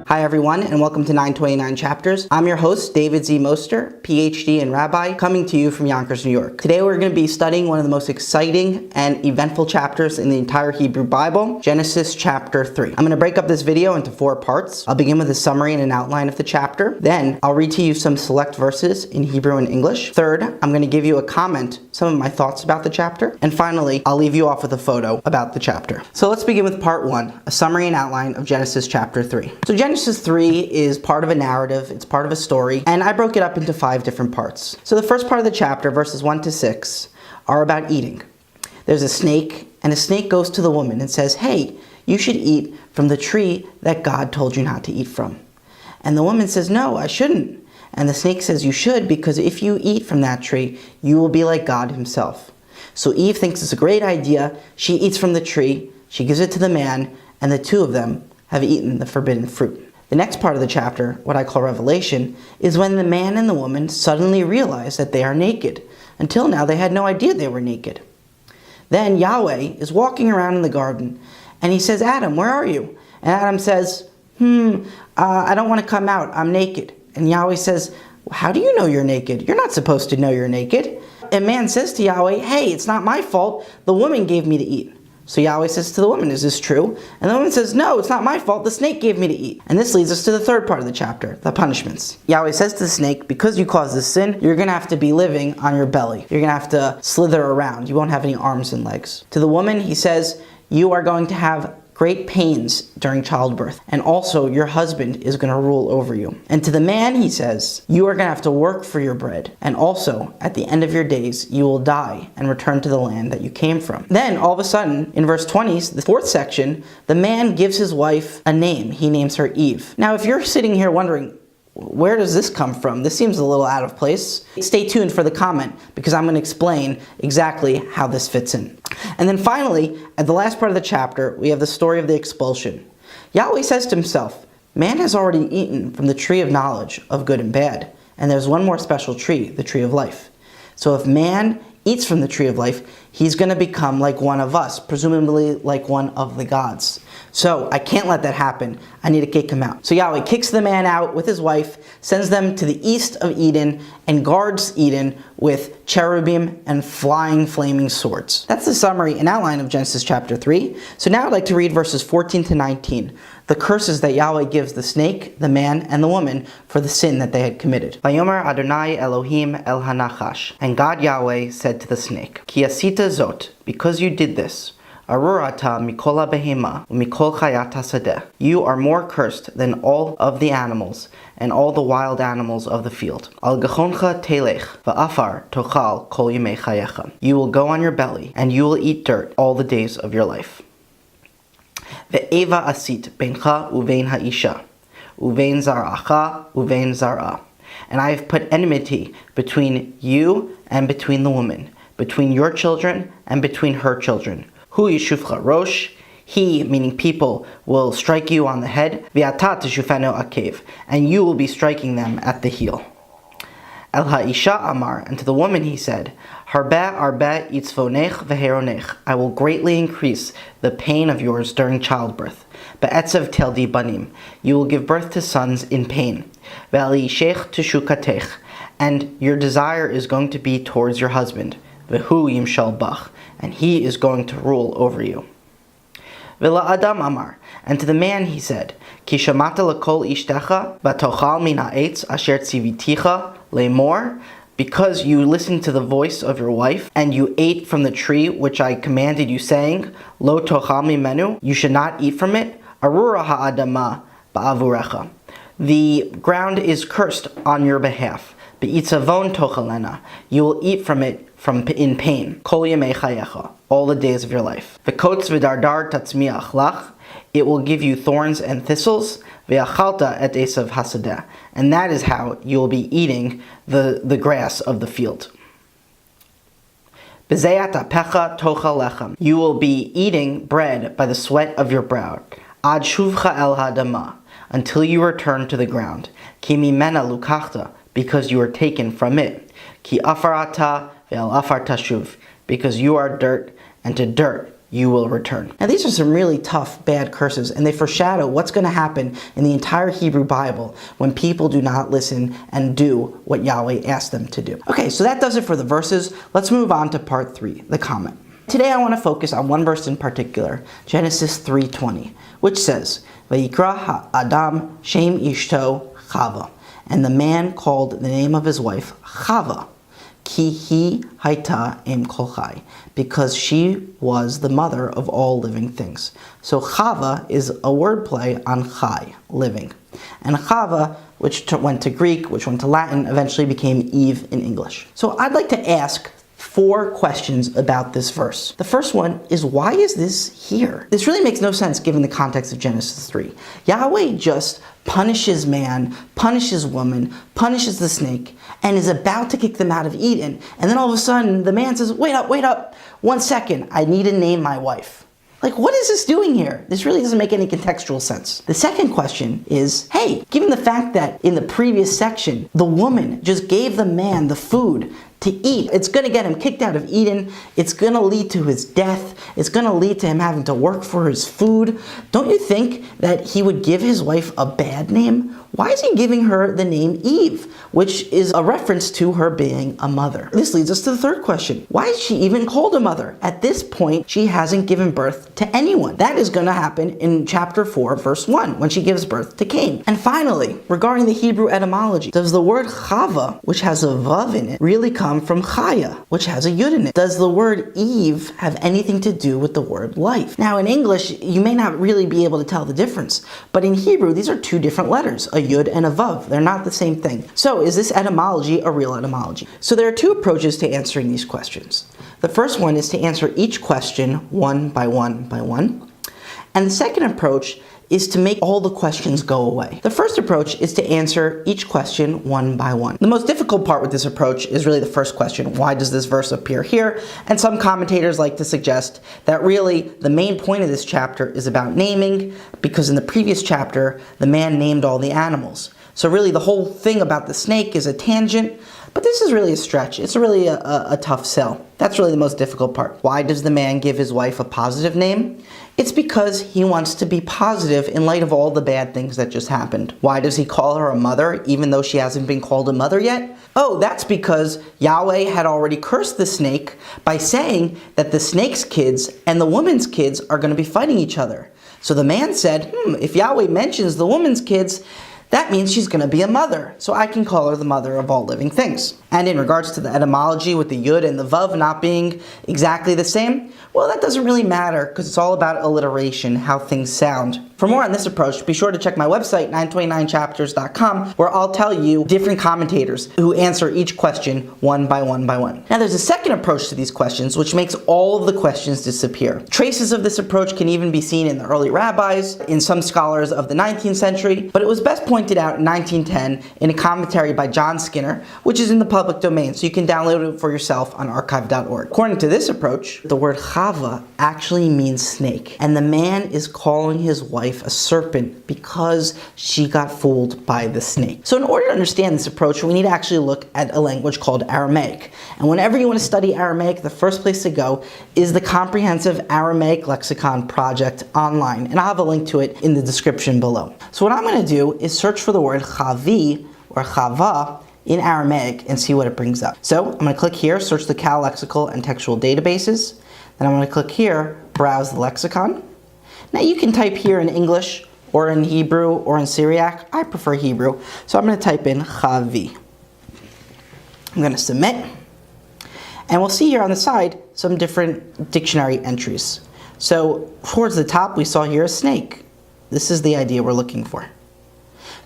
Hi everyone, and welcome to 929 Chapters. I'm your host, David Z. Moster, PhD and Rabbi, coming to you from Yonkers, New York. Today we're going to be studying one of the most exciting and eventful chapters in the entire Hebrew Bible, Genesis chapter 3. I'm going to break up this video into 4 parts. I'll begin with a summary and an outline of the chapter. Then I'll read to you some select verses in Hebrew and English. Third, I'm going to give you a comment, some of my thoughts about the chapter. And finally, I'll leave you off with a photo about the chapter. So let's begin with part 1, a summary and outline of Genesis chapter 3. So Genesis 3 is part of a narrative, it's part of a story, and I broke it up into 5 different parts. So the first part of the chapter, verses 1 to 6, are about eating. There's a snake, and a snake goes to the woman and says, "Hey, you should eat from the tree that God told you not to eat from." And the woman says, "No, I shouldn't." And the snake says, "You should, because if you eat from that tree, you will be like God himself." So Eve thinks it's a great idea. She eats from the tree, she gives it to the man, and the two of them have eaten the forbidden fruit. The next part of the chapter, what I call Revelation, is when the man and the woman suddenly realize that they are naked. Until now, they had no idea they were naked. Then Yahweh is walking around in the garden, and he says, "Adam, where are you?" And Adam says, I don't want to come out, I'm naked. And Yahweh says, "How do you know you're naked? You're not supposed to know you're naked." And man says to Yahweh, "Hey, it's not my fault, the woman gave me to eat." So Yahweh says to the woman, "Is this true?" And the woman says, "No, it's not my fault, the snake gave me to eat." And this leads us to the third part of the chapter, the punishments. Yahweh says to the snake, because you caused this sin, you're going to have to be living on your belly. You're going to have to slither around. You won't have any arms and legs. To the woman, he says, you are going to have great pains during childbirth, and also your husband is going to rule over you. And to the man, he says, you are going to have to work for your bread, and also at the end of your days you will die and return to the land that you came from. Then all of a sudden, in verse 20, the 4th section, the man gives his wife a name. He names her Eve. Now if you're sitting here wondering, where does this come from? This seems a little out of place. Stay tuned for the comment, because I'm going to explain exactly how this fits in. And then finally, at the last part of the chapter, we have the story of the expulsion. Yahweh says to himself, man has already eaten from the tree of knowledge of good and bad, and there's one more special tree, the tree of life. So if man eats from the tree of life, he's going to become like one of us, presumably like one of the gods. So I can't let that happen. I need to kick him out. So Yahweh kicks the man out with his wife, sends them to the east of Eden, and guards Eden with cherubim and flying flaming swords. That's the summary and outline of Genesis chapter 3. So now I'd like to read verses 14 to 19, the curses that Yahweh gives the snake, the man, and the woman for the sin that they had committed. Vayomer Adonai Elohim el hanachash. And God Yahweh said to the snake, Ki asita zot, because you did this, Arurata mikola behema umikol chayat hasadeh. You are more cursed than all of the animals and all the wild animals of the field. Al gachoncha telech va'afar tochal kol yimei chayecha. You will go on your belly and you will eat dirt all the days of your life. Ve'eva asit beincha uvein ha'isha uvein zaracha uvein zara. And I have put enmity between you and between the woman, between your children and between her children. Hu yishufcha rosh, he, meaning people, will strike you on the head, v'ata teshufeno akev, and you will be striking them at the heel. El ha'isha amar, and to the woman he said, Harbeh arbeh itzvonech v'heronech, I will greatly increase the pain of yours during childbirth. Be'etzev teldi banim, you will give birth to sons in pain. Ve'ali sheikh teshukatech, and your desire is going to be towards your husband. V'hu yimshal bach, and he is going to rule over you. V'la Adam amar, and to the man he said, Ki shamata l'kol ishtecha v'tochal min ha'etz asher tziviticha le'mor, because you listened to the voice of your wife, and you ate from the tree which I commanded you, saying, Lo tochal mimenu, you should not eat from it, arura ha'adama ba'avurecha. The ground is cursed on your behalf. Be'itzavon tochalena, you will eat from it in pain, kol yemei chayecha, all the days of your life. V'kotz v'dardar tatzmiach lach, it will give you thorns and thistles, v'achalta et esav hasadeh, and that is how you will be eating the grass of the field. B'zeyat apecha tochal lechem, you will be eating bread by the sweat of your brow, ad shuvcha el hadama, until you return to the ground, ki mimena lukachta, because you are taken from it, ki afarata ve'al afar tashuv, because you are dirt, and to dirt you will return. Now these are some really tough, bad curses, and they foreshadow what's going to happen in the entire Hebrew Bible when people do not listen and do what Yahweh asked them to do. Okay, so that does it for the verses. Let's move on to part 3, the comment. Today I want to focus on one verse in particular, Genesis 3:20, which says, Vayikra ha'adam shem ishto Chava, and the man called the name of his wife Chava, Ki hi haita em kol chai, because she was the mother of all living things. So Chava is a wordplay on chai, living. And Chava, which went to Greek, which went to Latin, eventually became Eve in English. So I'd like to ask 4 questions about this verse. The first one is, why is this here? This really makes no sense given the context of Genesis 3. Yahweh just punishes man, punishes woman, punishes the snake, and is about to kick them out of Eden. And then all of a sudden, the man says, wait up, 1 second, I need to name my wife. Like, what is this doing here? This really doesn't make any contextual sense. The second question is, hey, given the fact that in the previous section, the woman just gave the man the food to eat, it's going to get him kicked out of Eden, it's going to lead to his death, it's going to lead to him having to work for his food. Don't you think that he would give his wife a bad name? Why is he giving her the name Eve, which is a reference to her being a mother? This leads us to the third question. Why is she even called a mother? At this point, she hasn't given birth to anyone. That is going to happen in chapter 4, verse 1, when she gives birth to Cain. And finally, regarding the Hebrew etymology, does the word Chava, which has a vav in it, really come from Chaya, which has a yud in it? Does the word Eve have anything to do with the word life? Now, in English, you may not really be able to tell the difference, but in Hebrew, these are 2 different letters, a yud and a vav. They're not the same thing. So is this etymology a real etymology? So there are 2 approaches to answering these questions. The first one is to answer each question one by one by one. And the second approach is to make all the questions go away. The first approach is to answer each question one by one. The most difficult part with this approach is really the first question, why does this verse appear here? And some commentators like to suggest that really the main point of this chapter is about naming, because in the previous chapter, the man named all the animals. So really the whole thing about the snake is a tangent, but this is really a stretch. It's really a tough sell. That's really the most difficult part. Why does the man give his wife a positive name? It's because he wants to be positive in light of all the bad things that just happened. Why does he call her a mother even though she hasn't been called a mother yet? Oh, that's because Yahweh had already cursed the snake by saying that the snake's kids and the woman's kids are going to be fighting each other. So the man said, if Yahweh mentions the woman's kids, that means she's going to be a mother, so I can call her the mother of all living things. And in regards to the etymology with the yud and the vav not being exactly the same, well, that doesn't really matter because it's all about alliteration, how things sound. For more on this approach, be sure to check my website, 929chapters.com, where I'll tell you different commentators who answer each question one by one by one. Now, there's a second approach to these questions, which makes all of the questions disappear. Traces of this approach can even be seen in the early rabbis, in some scholars of the 19th century, but it was best pointed out in 1910 in a commentary by John Skinner, which is in the public domain, so you can download it for yourself on archive.org. According to this approach, the word Chava actually means snake, and the man is calling his wife a serpent because she got fooled by the snake. So in order to understand this approach, we need to actually look at a language called Aramaic. And whenever you want to study Aramaic, the first place to go is the Comprehensive Aramaic Lexicon Project online, and I'll have a link to it in the description below. So what I'm going to do is search for the word chavi or chava in Aramaic and see what it brings up. So I'm going to click here, search the Cal Lexical and Textual Databases. Then I'm going to click here, browse the lexicon. Now you can type here in English or in Hebrew or in Syriac. I prefer Hebrew, so I'm going to type in chavi. I'm going to submit, and we'll see here on the side some different dictionary entries. So towards the top we saw here a snake. This is the idea we're looking for.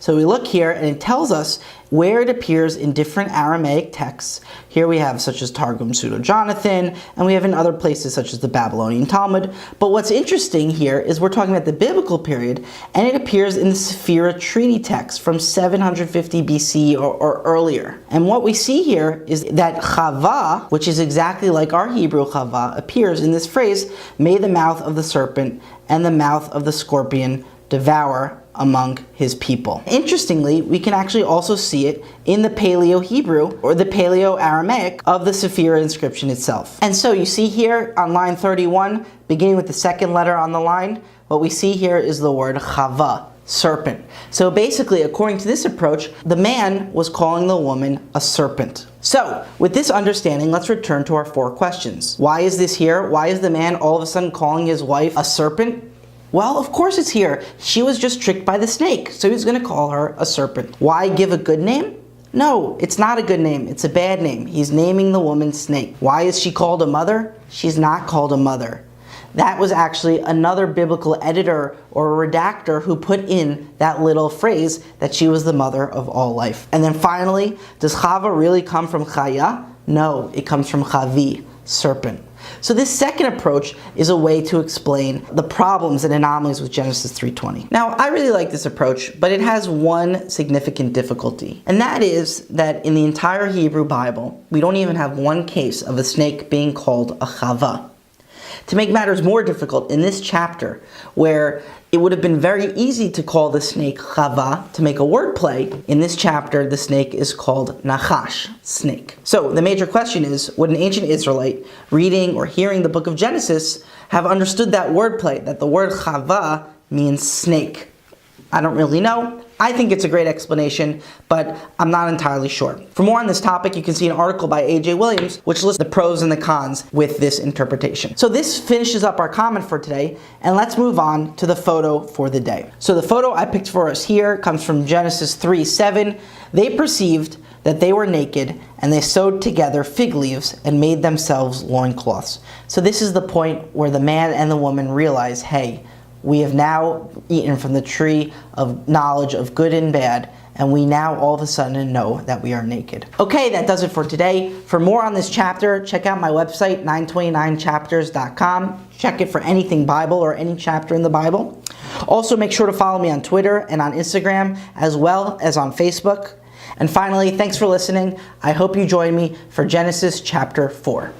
So we look here and it tells us where it appears in different Aramaic texts. Here we have such as Targum Pseudo-Jonathan, and we have in other places such as the Babylonian Talmud. But what's interesting here is we're talking about the biblical period, and it appears in the Sephira Treaty text from 750 BC or earlier. And what we see here is that Chava, which is exactly like our Hebrew Chava, appears in this phrase, may the mouth of the serpent and the mouth of the scorpion devour among his people. Interestingly, we can actually also see it in the Paleo-Hebrew or the Paleo-Aramaic of the Sephira inscription itself. And so you see here on line 31, beginning with the second letter on the line, what we see here is the word chava, serpent. So basically, according to this approach, the man was calling the woman a serpent. So, with this understanding, let's return to our 4 questions. Why is this here? Why is the man all of a sudden calling his wife a serpent? Well, of course it's here. She was just tricked by the snake, so he's going to call her a serpent. Why give a good name? No, it's not a good name. It's a bad name. He's naming the woman Snake. Why is she called a mother? She's not called a mother. That was actually another biblical editor or a redactor who put in that little phrase that she was the mother of all life. And then finally, does Chava really come from Chaya? No, it comes from Chavi, serpent. So this second approach is a way to explain the problems and anomalies with Genesis 3:20. Now, I really like this approach, but it has one significant difficulty. And that is that in the entire Hebrew Bible, we don't even have one case of a snake being called a Chava. To make matters more difficult, in this chapter, where it would have been very easy to call the snake Chava to make a wordplay, in this chapter the snake is called Nachash, snake. So the major question is, would an ancient Israelite reading or hearing the book of Genesis have understood that wordplay, that the word Chava means snake? I don't really know. I think it's a great explanation, but I'm not entirely sure. For more on this topic, you can see an article by A.J. Williams, which lists the pros and the cons with this interpretation. So this finishes up our comment for today, and let's move on to the photo for the day. So the photo I picked for us here comes from Genesis 3:7. They perceived that they were naked, and they sewed together fig leaves and made themselves loincloths. So this is the point where the man and the woman realize, hey, we have now eaten from the tree of knowledge of good and bad, and we now all of a sudden know that we are naked. Okay, that does it for today. For more on this chapter, check out my website, 929chapters.com. Check it for anything Bible or any chapter in the Bible. Also, make sure to follow me on Twitter and on Instagram, as well as on Facebook. And finally, thanks for listening. I hope you join me for Genesis chapter 4.